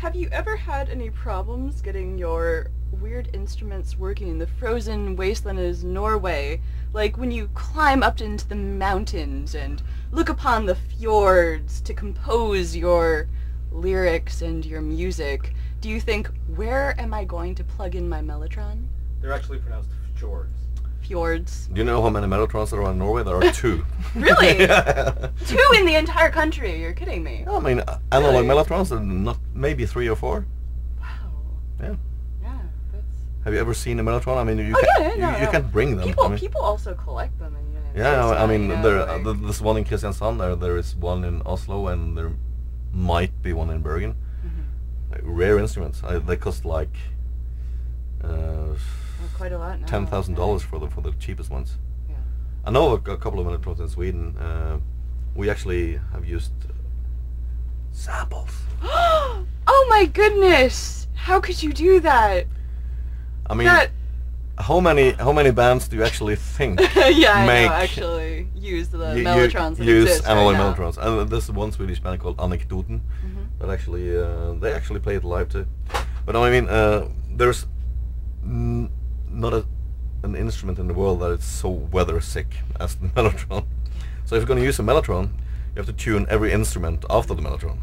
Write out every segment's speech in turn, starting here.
Have you ever had any problems getting your weird instruments working in the frozen wasteland of Norway? Like when you climb up into the mountains and look upon the fjords to compose your lyrics and your music, do you think, where am I going to plug in my mellotron? They're actually pronounced fjords. Fjords. Do you know how many mellotrons there are in Norway? There are 2. Really? Yeah. 2 in the entire country? You're kidding me. I mean, analog mellotrons are not maybe 3 or 4. Wow. Yeah. Yeah, that's... Have you ever seen a mellotron? I mean, you can't bring them. People, I mean, people also collect them in the United yeah, States. I mean, like... there's one in Kristiansand, there is one in Oslo, and there might be one in Bergen. Like, rare instruments. They cost like quite a lot now. $10,000 for the cheapest ones. Yeah. I know a couple of mellotrons in Sweden. We actually have used samples. Oh my goodness! How could you do that? I mean, how many bands do you actually think yeah, I make know, actually use the mellotrons that exist analog right mellotrons? And there's one Swedish band called Anekdoten that actually they actually play it live too. But I mean, there's not an instrument in the world that is so weather sick as the mellotron. So if you're going to use a mellotron, you have to tune every instrument after the mellotron,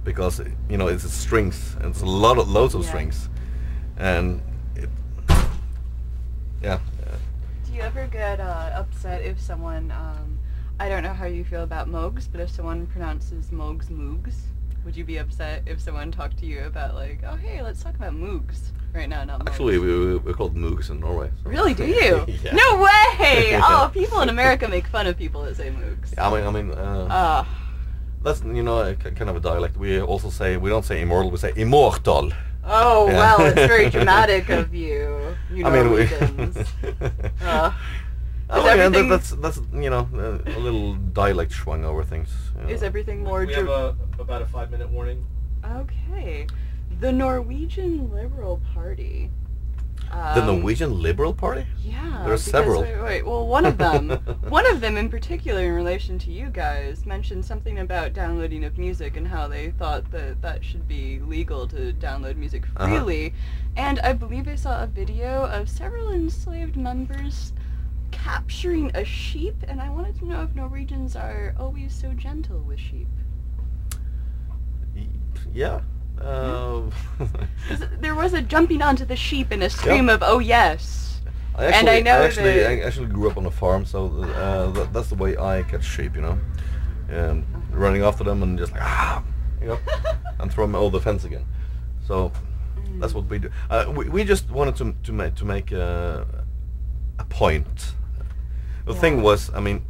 because it's strings, and it's loads of strings, and yeah. Do you ever get upset if someone, I don't know how you feel about Moogs, but if someone pronounces Moogs Moogs, would you be upset if someone talked to you about like, oh hey, let's talk about Moogs right now, not Moogs? Actually, we're called Moogs in Norway. So. Really, do you? Yeah. No way! Yeah. Oh, people in America make fun of people that say Moogs. Yeah, I mean, that's kind of a dialect. We also say, we don't say immortal, we say immortal. Oh, yeah. well, it's very dramatic of you. You Norwegians. That's a little dialect swung over things. Is everything more... We have about a 5-minute warning. Okay. The Norwegian Liberal Party. The Norwegian Liberal Party? Yeah. There are several. Wait, well, one of them in particular in relation to you guys mentioned something about downloading of music and how they thought that should be legal to download music freely. And I believe I saw a video of several enslaved members capturing a sheep, and I wanted to know if Norwegians are always so gentle with sheep. Yeah. There was a jumping onto the sheep and a scream of "oh yes!" I actually grew up on a farm, so that's the way I catch sheep, running after them and just like and throw them over the fence again. So that's what we do. We just wanted to make a point. The thing was, I mean,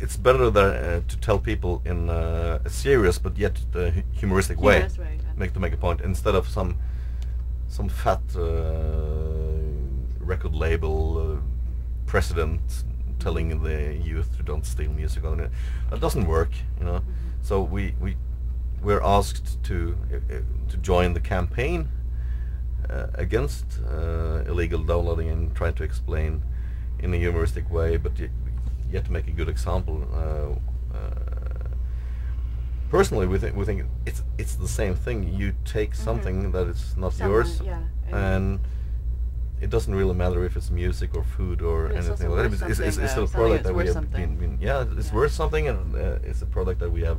it's better to tell people in a serious but yet humoristic way, make a point, instead of some fat record label president telling the youth to don't steal music on it. That doesn't work, So we're asked to join the campaign against illegal downloading and try to explain in a humoristic way, but yet to make a good example. Personally, we think it's the same thing. You take something that is not yours, and it doesn't really matter if it's music or food or anything like that. It's still a product that we have been it's worth something, and it's a product that we have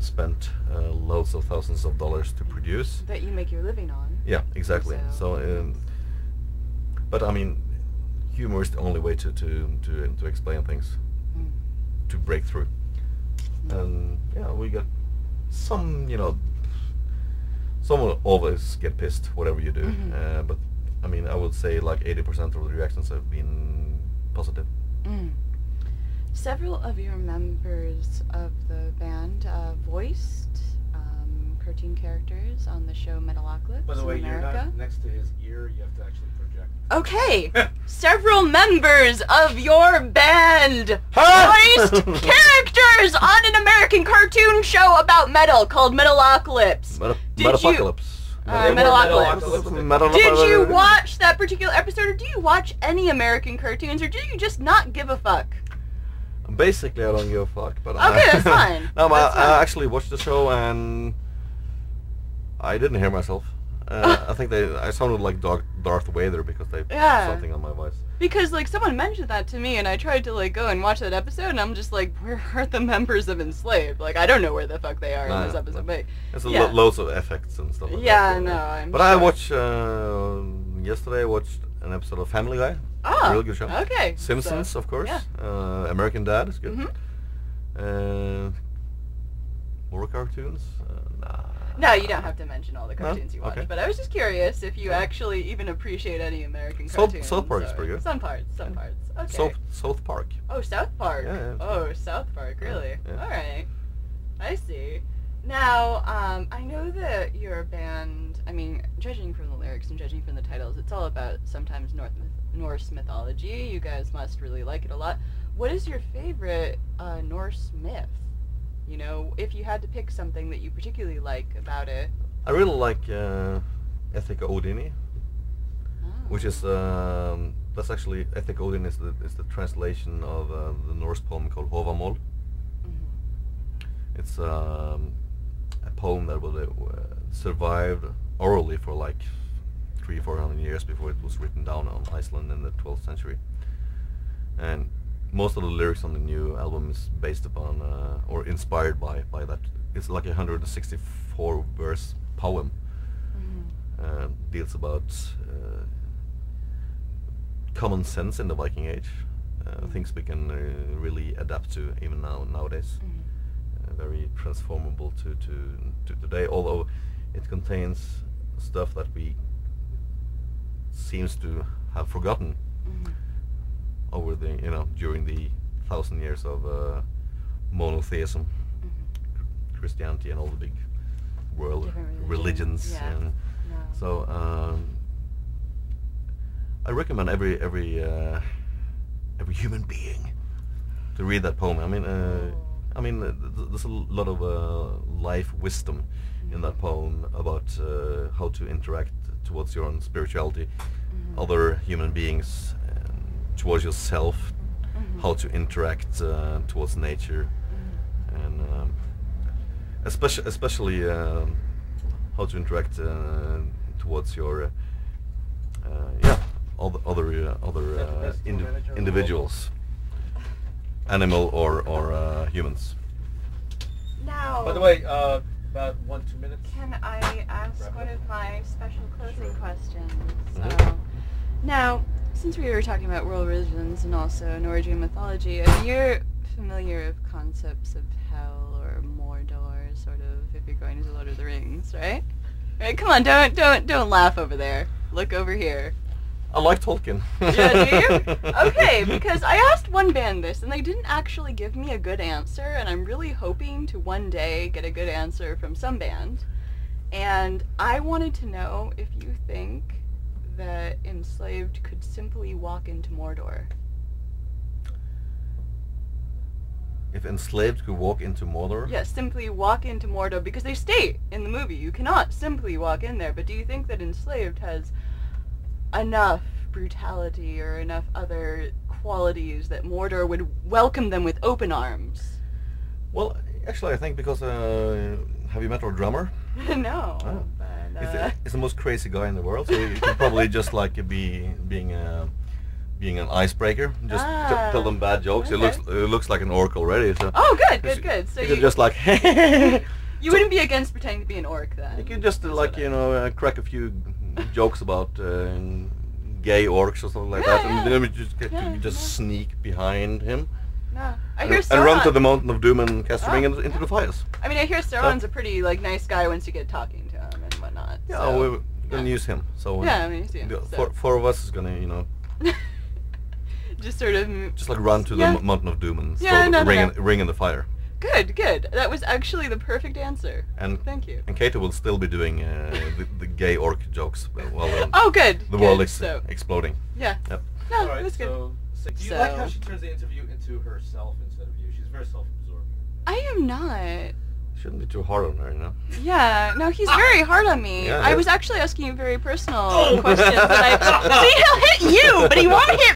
spent loads of thousands of dollars to produce. That you make your living on. Yeah, exactly. So, but I mean, humor is the only way to explain things, to break through. And we got some will always get pissed whatever you do, but I mean, I would say like 80% of the reactions have been positive. Several of your members of the band voiced cartoon characters on the show Metalocalypse. By the way, in you're America. not next to his ear. You have to actually project. Okay, several members of your band voiced characters on an American cartoon show about metal called Metalocalypse. Metalocalypse. Metalocalypse. Did you watch that particular episode, or do you watch any American cartoons, or do you just not give a fuck? Basically, I don't give a fuck. But okay, that's fine. No, I actually watched the show, and I didn't hear myself. I think I sounded like Darth Vader because they put something on my voice. Because like someone mentioned that to me, and I tried to like go and watch that episode, and I'm just like, where are the members of Enslaved? Like I don't know where the fuck they are in this episode. But there's loads of effects and stuff. Like that. No, I'm. But sure. I watched yesterday. I watched an episode of Family Guy. Oh, real good show. Okay. Simpsons, of course. Yeah. American Dad is good. More cartoons? Nah. No, you don't have to mention all the cartoons you watch. Okay. But I was just curious if you actually even appreciate any American cartoons. South Park is pretty good. Some parts. Okay. South Park. Oh, South Park. Yeah. Oh, South Park. Really? Yeah. All right. I see. Now, I know that your band, I mean, judging from the lyrics and judging from the titles, it's all about sometimes Norse mythology. You guys must really like it a lot. What is your favorite Norse myth? You know, if you had to pick something that you particularly like about it. I really like Ethica Odini, which is that's actually Ethica Odin is the translation of the Norse poem called Hovamol. It's a poem that survived orally for like 300-400 years before it was written down on Iceland in the 12th century, and most of the lyrics on the new album is based upon or inspired by that. It's like a 164 verse poem. Deals about common sense in the Viking Age, things we can really adapt to even nowadays. Very transformable to today, although it contains stuff that we seems to have forgotten over the during the 1,000 years of monotheism, Christianity, and all the big world religions. And so I recommend every human being to read that poem. I mean, there's a lot of life wisdom in that poem about how to interact towards your own spirituality, other human beings, towards yourself, how to interact towards nature, and especially how to interact towards your other individuals, animal or humans. Now, by the way, about 1-2 minutes. Can I ask one of my special closing questions? Now, since we were talking about world religions and also Norwegian mythology, you're familiar with concepts of hell or Mordor, sort of, if you're going to Lord of the Rings, right? Right? Come on, don't laugh over there. Look over here. I like Tolkien. Yeah, do you? Okay, because I asked one band this, and they didn't actually give me a good answer, and I'm really hoping to one day get a good answer from some band. And I wanted to know if you think that Enslaved could simply walk into Mordor. If Enslaved could walk into Mordor? Yes, simply walk into Mordor, because they state in the movie you cannot simply walk in there, but do you think that Enslaved has enough brutality or enough other qualities that Mordor would welcome them with open arms? Well, actually I think because, have you met our drummer? No. Oh. But, he's the most crazy guy in the world, so he can probably just like being an icebreaker, just tell them bad jokes. Okay. It looks like an orc already. So oh, good. So you could just like you wouldn't be against pretending to be an orc then? You could just crack a few jokes about gay orcs or something like that, and then you just sneak behind him. No. And run to the Mountain of Doom and cast a ring into the fires. I mean, I hear Sauron's a pretty nice guy once you get talking to him and whatnot. Yeah, so. we're gonna use him. So you see him. Four of us is gonna just sort of just like run to the Mountain of Doom and throw the ring in the fire. Good. That was actually the perfect answer. And thank you. And Kato will still be doing the gay orc jokes while the world is exploding. Yeah. Yep. No, right, that's good. Do you like how she turns the interview into herself instead of you? She's very self-absorbed. I am not. Shouldn't be too hard on her, Yeah, no, he's very hard on me. Yeah, I was actually asking you very personal questions, and he'll hit you, but he won't hit